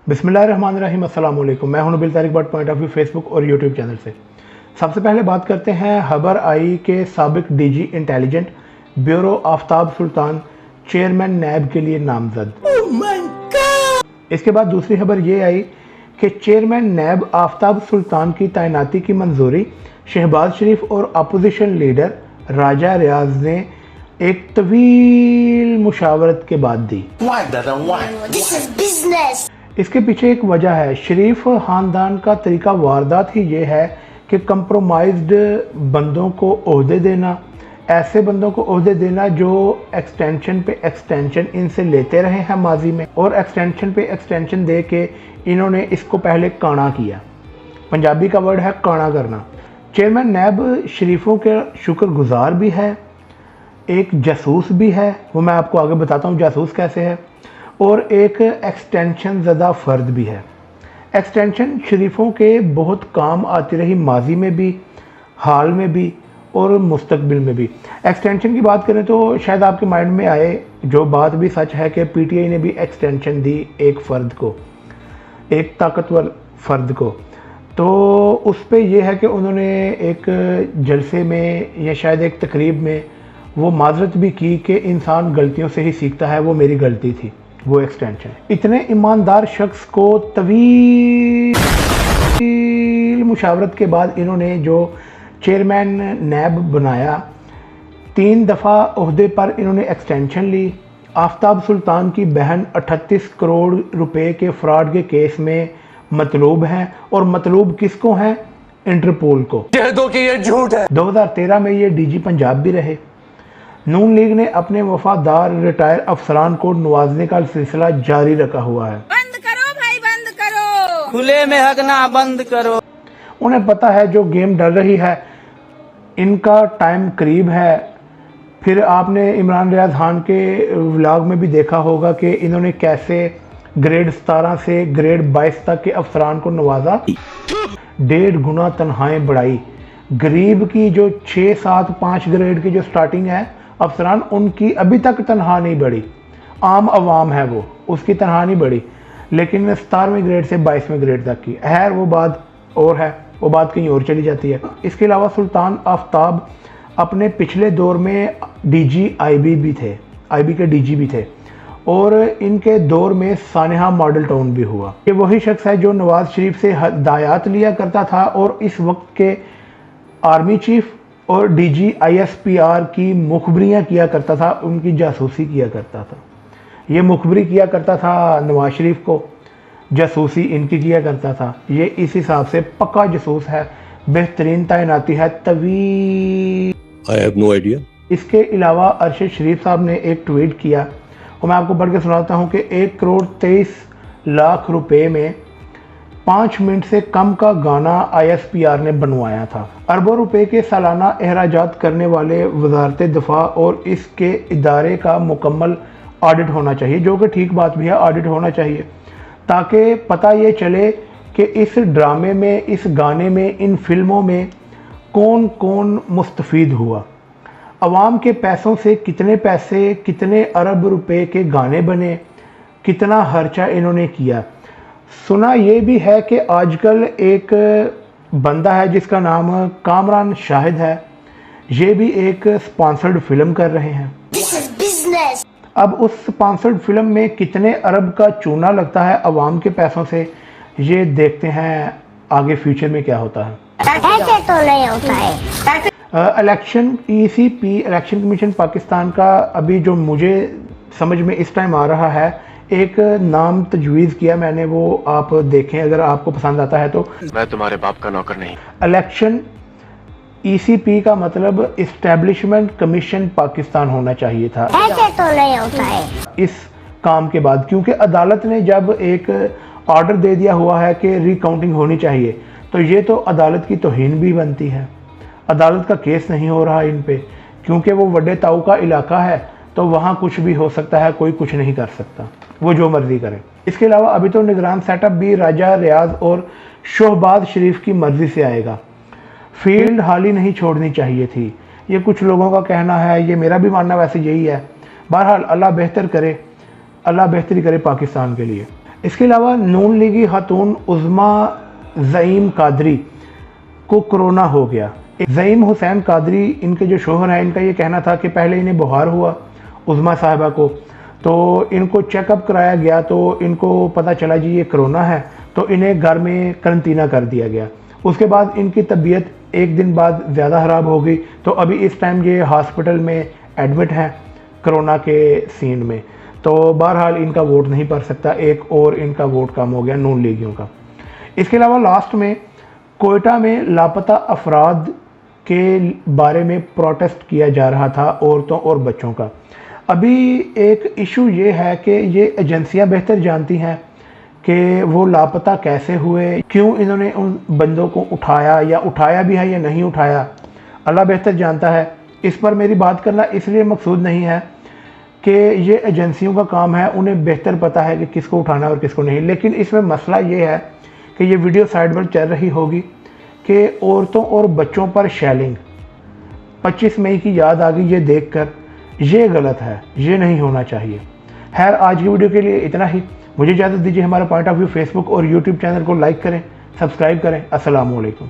बिस्मिल्लाहिर्रहमानिर्रहीम, अस्सलाम वालेकुम। मैं हूं Nabeel Tariq but point of view Facebook और यूट्यूब चैनल से। सबसे पहले बात करते हैं खबर आई के साबिक डीजी इंटेलिजेंट ब्यूरो आफ्ताब सुल्तान चेयरमैन नैब के लिए नामजद। इसके बाद दूसरी खबर ये आई कि चेयरमैन नैब आफ्ताब सुल्तान की तैनाती की मंजूरी शहबाज शरीफ और अपोजिशन लीडर राजा रियाज ने एक तवील मुशावरत के बाद दी। इसके पीछे एक वजह है। शरीफ खानदान का तरीका वारदात ही ये है कि कंप्रोमाइज्ड बंदों को ओहदे देना, ऐसे बंदों को ओहदे देना जो एक्सटेंशन पे एक्सटेंशन इनसे लेते रहे हैं माजी में, और एक्सटेंशन पे एक्सटेंशन दे के इन्होंने इसको पहले काना किया। पंजाबी का वर्ड है काना करना। चेयरमैन नैब शरीफों के शुक्रगुजार भी है, एक जासूस भी है, वो मैं आपको आगे बताता हूँ जासूस कैसे है, और एक एक्सटेंशन ज़दा फ़र्द भी है। एक्सटेंशन शरीफों के बहुत काम आती रही माजी में भी, हाल में भी और मुस्तकबिल में भी। एक्सटेंशन की बात करें तो शायद आपके माइंड में आए, जो बात भी सच है कि पीटीआई ने भी एक्सटेंशन दी एक फ़र्द को, एक ताकतवर फ़र्द को। तो उस पे ये है कि उन्होंने एक जलसे में या शायद एक तकरीब में वो माजरत भी की कि इंसान गलतियों से ही सीखता है, वो मेरी गलती थी, वो एक्सटेंशन। इतने ईमानदार शख्स को तवील मुशावरत के बाद इन्होंने जो चेयरमैन नैब बनाया, 3 दफ़ा ओहदे पर इन्होंने एक्सटेंशन ली। आफ्ताब सुल्तान की बहन 38 करोड़ रुपए के फ्रॉड के केस में मतलूब हैं, और मतलूब किसको हैं? इंटरपोल को। कह दो कि ये झूठ है। 2013 में ये डीजी पंजाब भी रहे। नून लीग ने अपने वफादार रिटायर अफसरान को नवाजने का सिलसिला जारी रखा हुआ है। बंद करो भाई, बंद करो, खुले में हगना बंद करो। उन्हें पता है जो गेम डल रही है, इनका टाइम करीब है। फिर आपने इमरान रियाज खान के व्लॉग में भी देखा होगा कि इन्होंने कैसे ग्रेड 17 से ग्रेड 22 तक के अफसरान को नवाजा, 1.5 गुना तनख्वाहें बढ़ाई। गरीब की जो 6, 7, 5 ग्रेड की जो स्टार्टिंग है अफसरान, उनकी अभी तक तनख्वाह नहीं बढ़ी। आम आवाम है वो, उसकी तनख्वाह नहीं बढ़ी, लेकिन 17वें ग्रेड से 22वें ग्रेड तक की है। वो बात और है, वो बात कहीं और चली जाती है। इसके अलावा सुल्तान आफ्ताब अपने पिछले दौर में डीजी आईबी भी थे, आईबी के डीजी भी थे, और इनके दौर में सानेहा मॉडल टाउन भी हुआ। ये वही शख्स है जो नवाज शरीफ से हदायत लिया करता था और इस वक्त के आर्मी चीफ और डीजी आईएसपीआर की मुखबरियाँ किया करता था, उनकी जासूसी किया करता था। ये मुखबरी किया करता था नवाज शरीफ को, जासूसी इनकी किया करता था। ये इस हिसाब से पक्का जासूस है, बेहतरीन तैनाती है, तवील। I have no idea। इसके अलावा अरशद शरीफ साहब ने एक ट्वीट किया, और मैं आपको पढ़ के सुनाता हूँ कि 1 करोड़ 23 लाख रुपए में 5 मिनट से कम का गाना आईएसपीआर ने बनवाया था। अरबों रुपए के सालाना अखराजात करने वाले वजारत दिफा और इसके इदारे का मुकम्मल ऑडिट होना चाहिए, जो कि ठीक बात भी है, ऑडिट होना चाहिए, ताकि पता ये चले कि इस ड्रामे में, इस गाने में, इन फिल्मों में कौन कौन मुस्तफ़ीद हुआ। अवाम के पैसों से कितने पैसे, कितने अरब रुपए के गाने बने, कितना खर्चा इन्होंने किया। सुना ये भी है कि आजकल एक बंदा है जिसका नाम कामरान शाहिद है, ये भी एक स्पॉन्सर्ड फिल्म कर रहे हैं। अब उस स्पॉन्सर्ड फिल्म में कितने अरब का चूना लगता है अवाम के पैसों से, ये देखते हैं आगे फ्यूचर में क्या होता है। ऐसे तो नहीं होता है। Election ECP election commission Pakistan का अभी जो मुझे समझ में इस टाइम आ रहा है, एक नाम तजवीज़ किया मैंने, वो आप देखें अगर आपको पसंद आता है तो। मैं तुम्हारे बाप का नौकर नहीं। इलेक्शन ईसीपी का मतलब इस्टेब्लिशमेंट कमीशन पाकिस्तान होना चाहिए था। ऐसे तो नहीं होता है इस काम के बाद, क्योंकि अदालत ने जब एक ऑर्डर दे दिया हुआ है कि रिकाउंटिंग होनी चाहिए, तो ये तो अदालत की तौहीन भी बनती है। अदालत का केस नहीं हो रहा इन पे, क्योंकि वो वड्डे ताऊ का इलाका है, तो वहाँ कुछ भी हो सकता है, कोई कुछ नहीं कर सकता, वो जो मर्जी करे। इसके अलावा अभी तो निगरान सेटअप भी राजा रियाज और शहबाज शरीफ की मर्जी से आएगा। फील्ड हाली नहीं छोड़नी चाहिए थी, ये कुछ लोगों का कहना है, ये मेरा भी मानना वैसे यही है। बहरहाल अल्लाह बेहतर करे, अल्लाह बेहतरी करे पाकिस्तान के लिए। इसके अलावा नून लीगी खातून उज़्मा ज़ईम कादरी को कोरोना हो गया। ज़ईम हुसैन कादरी इनके जो शोहर हैं, इनका ये कहना था कि पहले इन्हें बुखार हुआ उज़्मा साहिबा को, तो इनको चेकअप कराया गया तो इनको पता चला जी ये कोरोना है, तो इन्हें घर में करंतना कर दिया गया। उसके बाद इनकी तबीयत एक दिन बाद ज़्यादा ख़राब हो गई, तो अभी इस टाइम ये हॉस्पिटल में एडमिट हैं कोरोना के सीन में। तो बहरहाल इनका वोट नहीं पड़ सकता, एक और इनका वोट कम हो गया नून लीगियों का। इसके अलावा लास्ट में कोयटा में लापता अफराद के बारे में प्रोटेस्ट किया जा रहा था, औरतों और बच्चों का। अभी एक इशू ये है कि ये एजेंसियां बेहतर जानती हैं कि वो लापता कैसे हुए, क्यों इन्होंने उन बंदों को उठाया, या उठाया भी है या नहीं उठाया, अल्लाह बेहतर जानता है। इस पर मेरी बात करना इसलिए मकसूद नहीं है कि ये एजेंसियों का काम है, उन्हें बेहतर पता है कि किसको उठाना और किसको नहीं। लेकिन इसमें मसला ये है कि ये वीडियो साइड पर चल रही होगी कि औरतों और बच्चों पर शेलिंग 25 मई की याद आ गई ये देखकर। ये गलत है, ये नहीं होना चाहिए। खैर, आज की वीडियो के लिए इतना ही। मुझे इजाज़त दीजिए। हमारा पॉइंट ऑफ व्यू फेसबुक और यूट्यूब चैनल को लाइक करें, सब्सक्राइब करें। अस्सलाम वालेकुम।